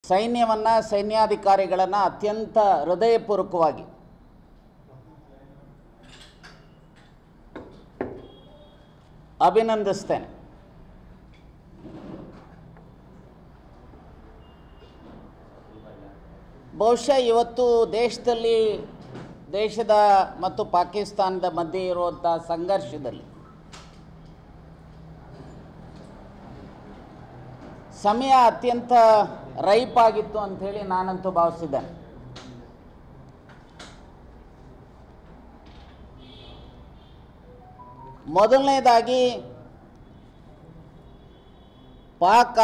ಸೈನ್ಯವನ್ನು, ಸೈನ್ಯಾಧಿಕಾರಿಗಳನ್ನು ಅತ್ಯಂತ ಹೃದಯಪೂರ್ವಕವಾಗಿ ಅಭಿನಂದಿಸ್ತೇನೆ. ಬಹುಶಃ ಇವತ್ತು ದೇಶದ ಮತ್ತು ಪಾಕಿಸ್ತಾನದ ಮಧ್ಯೆ ಇರುವಂಥ ಸಂಘರ್ಷದಲ್ಲಿ ಸಮಯ ಅತ್ಯಂತ ರೈಪ್ ಆಗಿತ್ತು ಅಂಥೇಳಿ ನಾನಂತೂ ಭಾವಿಸಿದ್ದೇನೆ. ಮೊದಲನೇದಾಗಿ ಪಾಕ್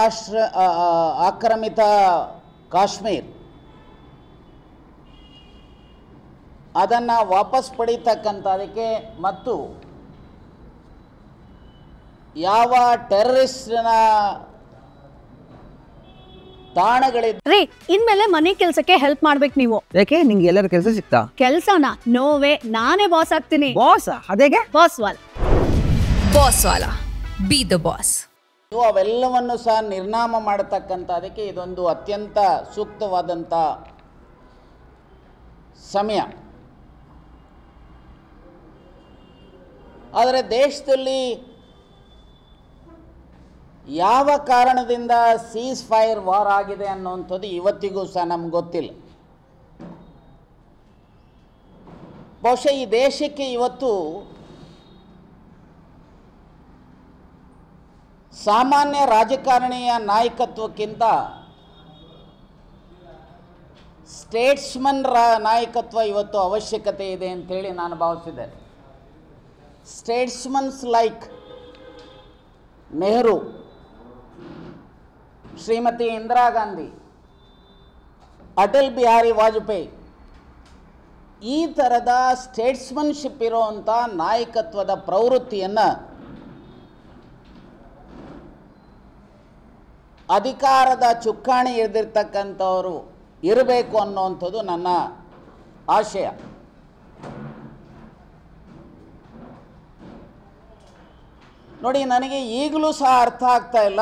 ಆಕ್ರಮಿತ ಕಾಶ್ಮೀರ್ ಅದನ್ನು ವಾಪಸ್ ಪಡೀತಕ್ಕಂಥದಕ್ಕೆ ಮತ್ತು ಯಾವ ಟೆರರಿಸ್ಟ್ನ ತಾಣಗಳಿದ್ರಿ ಇನ್ಮೇಲೆ ಮನೆ ಕೆಲಸಕ್ಕೆ ಹೆಲ್ಪ್ ಮಾಡ್ಬೇಕು ನೀವು. ಯಾಕೆ ನಿಂಗೆ ಎಲ್ಲರ ಕೆಲಸ ಸಿಗ್ತಾ? ಕೆಲಸನ ನೋವೇ, ನಾನೇ ಬಾಸ್ ಆಗ್ತೀನಿ. ಬಾಸ್? ಅದೇಗೆ? ಬಾಸ್ ವಾಲ ಬಿ ದ ಬಾಸ್. ಅವೆಲ್ಲವನ್ನು ಸಹ ನಿರ್ನಾಮ ಮಾಡತಕ್ಕಂಥದಕ್ಕೆ ಇದೊಂದು ಅತ್ಯಂತ ಸೂಕ್ತವಾದಂಥ ಸಮಯ. ಆದರೆ ದೇಶದಲ್ಲಿ ಯಾವ ಕಾರಣದಿಂದ ಸೀಸ್ ಫೈರ್ ವಾರ್ ಆಗಿದೆ ಅನ್ನುವಂಥದ್ದು ಇವತ್ತಿಗೂ ಸಹ ನಮ್ಗೆ ಗೊತ್ತಿಲ್ಲ. ಬಹುಶಃ ಈ ದೇಶಕ್ಕೆ ಇವತ್ತು ಸಾಮಾನ್ಯ ರಾಜಕಾರಣಿಯ ನಾಯಕತ್ವಕ್ಕಿಂತ ಸ್ಟೇಟ್ಸ್ಮನ್ ನಾಯಕತ್ವ ಇವತ್ತು ಅವಶ್ಯಕತೆ ಇದೆ ಅಂತೇಳಿ ನಾನು ಭಾವಿಸಿದೆ. ಸ್ಟೇಟ್ಸ್ಮನ್ಸ್ ಲೈಕ್ ನೆಹರು, ಶ್ರೀಮತಿ ಇಂದಿರಾ ಗಾಂಧಿ, ಅಟಲ್ ಬಿಹಾರಿ ವಾಜಪೇಯಿ, ಈ ಥರದ ಸ್ಟೇಟ್ಸ್ಮನ್ಶಿಪ್ ಇರುವಂಥ ನಾಯಕತ್ವದ ಪ್ರವೃತ್ತಿಯನ್ನು ಅಧಿಕಾರದ ಚುಕ್ಕಾಣಿ ಹಿಡಿದಿರ್ತಕ್ಕಂಥವರು ಇರಬೇಕು ಅನ್ನುವಂಥದ್ದು ನನ್ನ ಆಶಯ. ನೋಡಿ, ನನಗೆ ಈಗಲೂ ಸಹ ಅರ್ಥ ಆಗ್ತಾ ಇಲ್ಲ.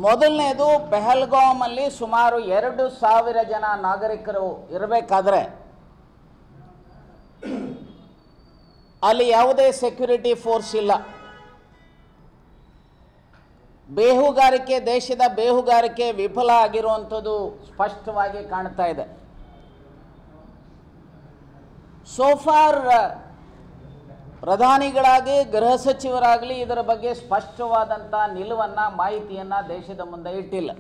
ಮೊದಲನೇದು, ಪೆಹಲ್ಗಾಮಲ್ಲಿ ಸುಮಾರು 2,000 ಜನ ನಾಗರಿಕರು ಇರಬೇಕಾದ್ರೆ ಅಲ್ಲಿ ಯಾವುದೇ ಸೆಕ್ಯೂರಿಟಿ ಫೋರ್ಸ್ ಇಲ್ಲ. ದೇಶದ ಬೇಹುಗಾರಿಕೆ ವಿಫಲ ಆಗಿರುವಂಥದ್ದು ಸ್ಪಷ್ಟವಾಗಿ ಕಾಣ್ತಾ ಇದೆ. ಸೋಫಾರ್ ಪ್ರಧಾನಿಗಳಾಗಿ, ಗೃಹ ಸಚಿವರಾಗಲಿ ಇದರ ಬಗ್ಗೆ ಸ್ಪಷ್ಟವಾದಂಥ ನಿಲುವನ್ನು, ಮಾಹಿತಿಯನ್ನು ದೇಶದ ಮುಂದೆ ಇಟ್ಟಿಲ್ಲ.